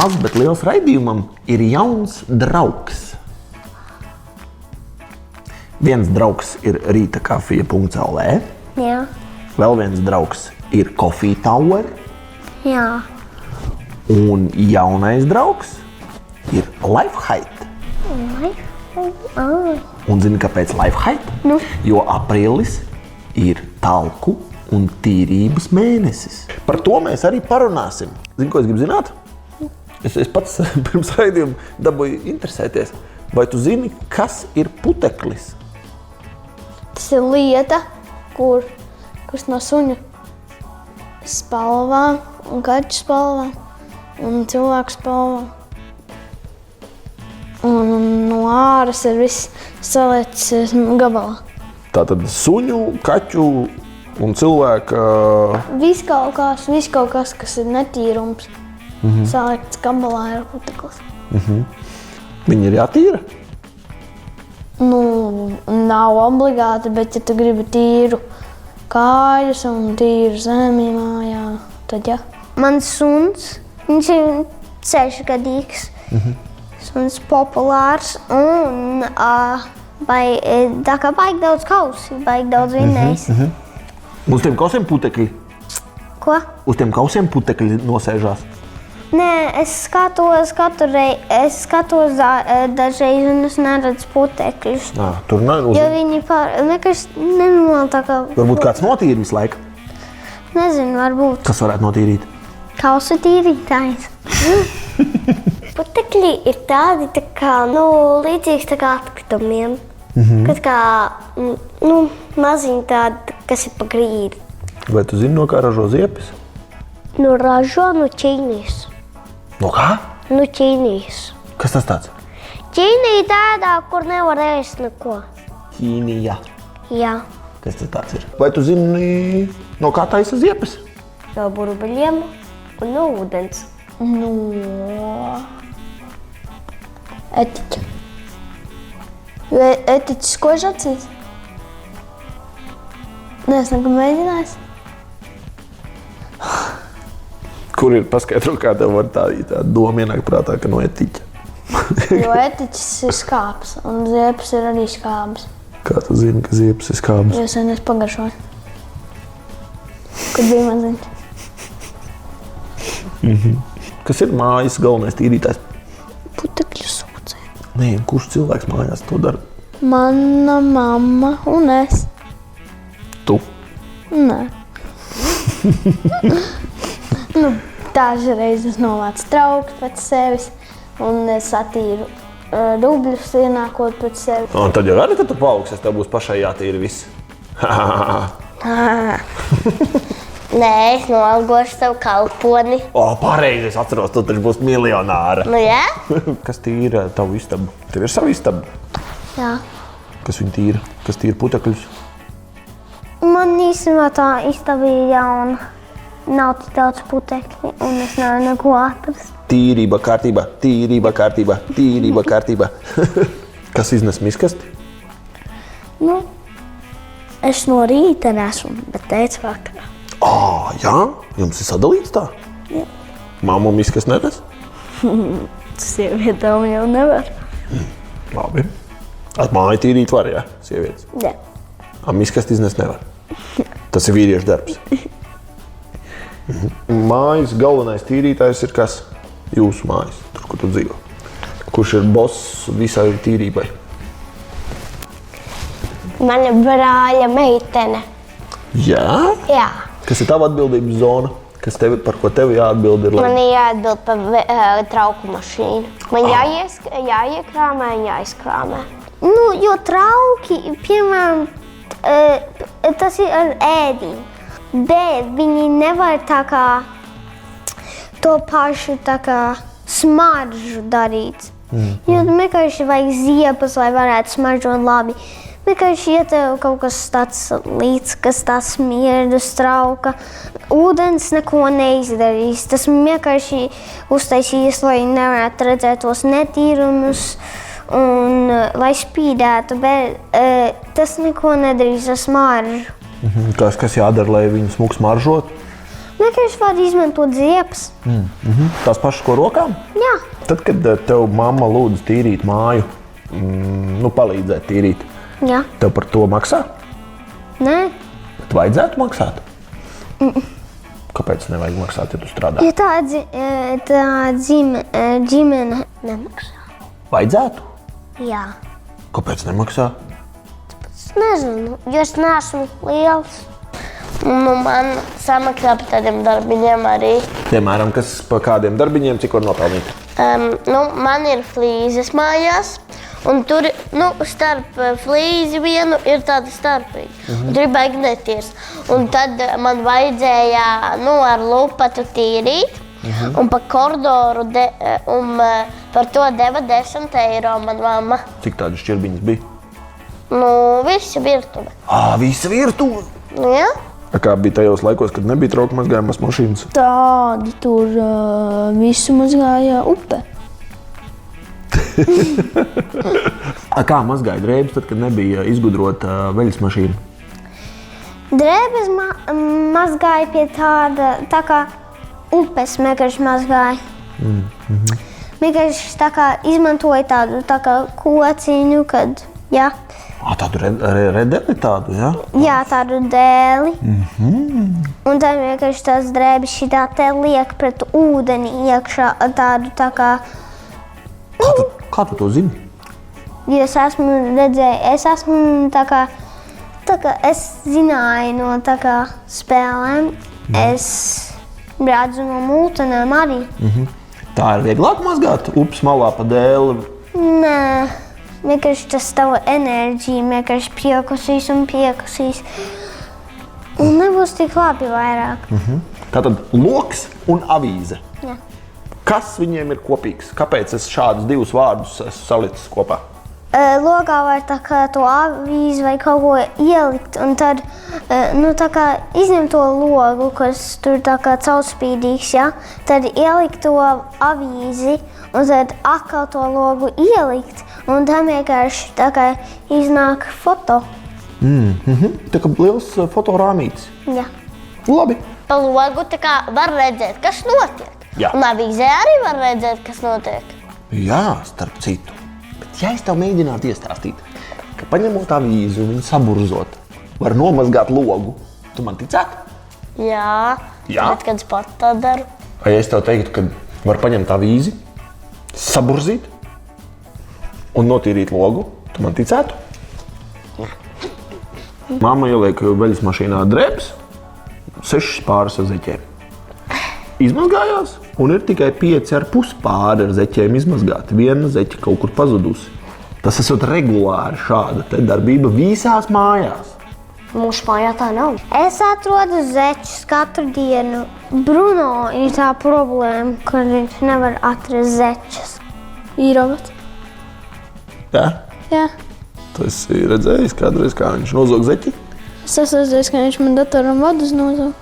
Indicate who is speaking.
Speaker 1: Maz, bet liels raidījumam ir jauns draugs. Viens draugs ir Rīta kafija.lv.
Speaker 2: Jā.
Speaker 1: Vēl viens draugs ir Coffee Tower.
Speaker 2: Jā.
Speaker 1: Un jaunais draugs ir Lifehide. Un zini, kāpēc Lifehide?
Speaker 2: Nu?
Speaker 1: Jo aprīlis ir talku un tīrības mēnesis. Par to mēs arī parunāsim. Zini, ko es gribu zināt? Es pats pirms raidījuma dabūju interesēties. Vai tu zini, kas ir puteklis?
Speaker 2: Tas ir lieta, kurš no suņa spalvām un kaķu spalvām un cilvēku spalvām. Un no āras ir viss saliecis gabalā.
Speaker 1: Tātad suņu, kaķu un cilvēka...
Speaker 2: Viss kaut kas, kas ir netīrums. Salikts gabalā ir puteklis.
Speaker 1: Viņi ir jātīra?
Speaker 2: Nu, nav obligāti, bet ja tu gribi tīru kājas un tīru zemi mājā, tad jā. Mans suns, viņš ir 6-gadīgs. Suns populārs un tā kā baigi daudz kausi, baigi daudz vinnējis.
Speaker 1: Uz tiem kausiem putekļi?
Speaker 2: Ko?
Speaker 1: Uz tiem kausiem putekļi nosēžās?
Speaker 2: Nē, es skatos dažreiz un es neredzu putekļus.
Speaker 1: Tur nav
Speaker 2: Jo viņi nekas nenormāli tā kā...
Speaker 1: Varbūt kāds notīra visu laiku?
Speaker 2: Nezinu, varbūt.
Speaker 1: Kas varētu notīrīt?
Speaker 2: Kausu tīrītājs. Putekļi ir tādi tā kā, līdzīgs tā kā atkritumiem. Kad kā, maziņi tādi, kas ir pa grīdi.
Speaker 1: Vai tu zini, no kā ražo ziepes?
Speaker 2: Ražo no Ķīnijas.
Speaker 1: No kā?
Speaker 2: No Ķīnijas.
Speaker 1: Kas tas tāds?
Speaker 2: Ķīnija tādā, kur nevar ēst neko.
Speaker 1: Ķīnija.
Speaker 2: Jā.
Speaker 1: Kas tas tāds ir? Vai tu zini, no kā taisa ziepes?
Speaker 2: No burbuļiem un no ūdens. No etiķa. Jo etiķis kož acīs? Nē, es nekam mēģinājis.
Speaker 1: Kur ir paskaidro, kā tev var tā doma ienāk prātā, ka no etiķa?
Speaker 2: Jo etiķis ir skābs un ziepes ir arī skābs.
Speaker 1: Kā tu zini, ka ziepes ir skābs?
Speaker 2: Jo sen es pagaršoju. Kad bija maziņš.
Speaker 1: Kas ir mājas galvenais tīrītājs?
Speaker 2: Putekļu sūcē.
Speaker 1: Nē, kurš cilvēks mājās to dara?
Speaker 2: Mana mamma un es.
Speaker 1: Tu?
Speaker 2: Nē. Dažreiz es novācu trauku pēc sevis un es attīru rubļus ienākot pēc sevis.
Speaker 1: Un tad jau arī, kad tu paaugsies, tev būs pašai jātīra viss.
Speaker 2: Nē, es noalgošu savu kalponi.
Speaker 1: Pareizi, es atceros, tu taču būsi miljonāra.
Speaker 2: Nu, jā?
Speaker 1: Kas tīra tavu istabu? Tev ir savu istabu?
Speaker 2: Jā.
Speaker 1: Kas viņi tīra? Kas tīra putekļus?
Speaker 2: Man īstenībā tā istaba ir jauna. Nav tik daudz putekļi un es nevaru neko atrast.
Speaker 1: Tīrība kārtībā, tīrība kārtībā, tīrība kārtībā. Kas iznes miskasti?
Speaker 2: Es no rīta nesu, bet teicu vakarā.
Speaker 1: Jā? Jums ir sadalīts tā?
Speaker 2: Jā.
Speaker 1: Mammu miskas nenes?
Speaker 2: Sievietām jau nevar.
Speaker 1: Labi. Māju tīrīt var, jā, sievietes?
Speaker 2: Jā.
Speaker 1: Miskasti iznes nevar? Tas ir vīriešu darbs. Mājas galvenais tīrītājs ir kas? Jūsu mājas, tur, kur tu dzīvo. Kurš ir boss visai tīrībai?
Speaker 2: Mana brāļa meitene.
Speaker 1: Jā?
Speaker 2: Jā.
Speaker 1: Kas ir tava atbildības zona? Par ko tev jāatbild ir?
Speaker 2: Man ir jāatbild par trauku mašīnu. Man jāiekrāmē un jāizkrāmē. Jo trauki, piemēram, tas ir ar ēdienu. Bet viņi nevar tā kā to pašu tā kā smaržu darīt. Jo vienkārši vajag ziepes, lai varētu smaržot labi. Vienkārši, ja tev kaut kas tāds līdz, kas tāds smirdus, trauka, ūdens neko neizdarīs. Tas vienkārši uztaisīs, lai nevarētu redzēt tos netīrumus un lai spīdētu, bet tas neko nedarīs ar smaržu.
Speaker 1: Kas jādara, lai viņu smuku smaržot?
Speaker 2: Vienkārši var izmantot ziepes.
Speaker 1: Tās pašas, ko rokām?
Speaker 2: Jā.
Speaker 1: Tad, kad tev mamma lūdz tīrīt māju, palīdzēt tīrīt,
Speaker 2: Jā.
Speaker 1: tev par to maksā?
Speaker 2: Nē.
Speaker 1: Bet vajadzētu maksāt? Kāpēc nevajag maksāt, ja tu strādā?
Speaker 2: Ja tā ģimene nemaksā.
Speaker 1: Vajadzētu?
Speaker 2: Jā.
Speaker 1: Kāpēc nemaksā?
Speaker 2: Es nezinu, jo es neesmu liels. Man samaksā par tādiem darbiņiem arī.
Speaker 1: Piemēram, par kādiem darbiņiem, cik var nopelnīt?
Speaker 2: Man ir flīzes mājās, un tur starp flīzi vienu ir tāda starpīga. Tur ir baigi netīrs. Un tad man vajadzēja ar lupatu tīrīt, un pa koridoru par to deva 10 eiro man mamma.
Speaker 1: Cik tādas šķirbiņas bija?
Speaker 2: Visa virtuve.
Speaker 1: Visa virtuve?
Speaker 2: Jā.
Speaker 1: Kā bija tajos laikos, kad nebija trauku mazgājamas mašīnas?
Speaker 3: Tādi tur visu mazgāja upe.
Speaker 1: Kā mazgāja drēbes, tad, kad nebija izgudrota veļas mašīna?
Speaker 2: Drēbes mazgāja pie tā kā upes vienkārši mazgāja. Vienkārši tā kā izmantoja tādu tā kā kociņu, kad, jā.
Speaker 1: Tādu redeli tādu, jā?
Speaker 2: Jā, tādu dēli. Un tad vienkārši tās drēbes šitā te liek pret ūdeni iekšā tādu tā kā...
Speaker 1: Kā tu to zini?
Speaker 2: Jo es esmu redzējis, es zināju no tā kā spēlēm, es redzu no mūtenēm arī.
Speaker 1: Tā ir vieglāk mazgāt upes malā pa dēli?
Speaker 2: Nē, vienkārši tas tava enerģija vienkārši piekusīs. Un nebūs tik labi vairāk.
Speaker 1: Tātad loks un avīze.
Speaker 2: Jā.
Speaker 1: Kas viņiem ir kopīgs? Kāpēc es šādus divus vārdus esmu salicis kopā?
Speaker 2: Logā var tā kā to avīzi vai kaut ko ielikt un tad tā kā izņemt to logu, kas tur tā kā caurspīdīgs, ja? Tad ielikt to avīzi un tad atkal to logu ielikt un tam vienkārši tā kā iznāk foto.
Speaker 1: Tā kā liels fotorāmītis.
Speaker 2: Jā.
Speaker 1: Labi.
Speaker 2: Pa logu tā kā var redzēt, kas notiek.
Speaker 1: Jā.
Speaker 2: Un avīzē arī var redzēt, kas notiek.
Speaker 1: Jā, starp citu. Bet ja es tev mēģinātu iestāstīt, ka paņemot avīzi un viņu saburzot, var nomazgāt logu, tu man ticētu?
Speaker 2: Jā.
Speaker 1: Jā?
Speaker 2: Bet, kad es pat tā daru.
Speaker 1: Vai es tev teiktu, ka var paņemt avīzi, saburzīt un notīrīt logu, tu man ticētu? Mamma ieliek veļas mašīnā drēbes, 6 pāris ar zeķiem. Izmazgājās, un ir tikai 5,5 pāri ar zeķiem izmazgāti. Viena zeķa kaut kur pazudusi. Tas esot regulāri šāda te darbība visās mājās.
Speaker 2: Mūsu mājā tā nav. Es atrodu zečus katru dienu. Bruno ir tā problēma, ka viņš nevar atrast zečus.
Speaker 3: Īrovat.
Speaker 1: Jā?
Speaker 3: Jā.
Speaker 1: Tu esi redzējis kādreiz, kā viņš nozog zeķi?
Speaker 3: Es esmu redzējis, ka viņš man datoram vadus nozog.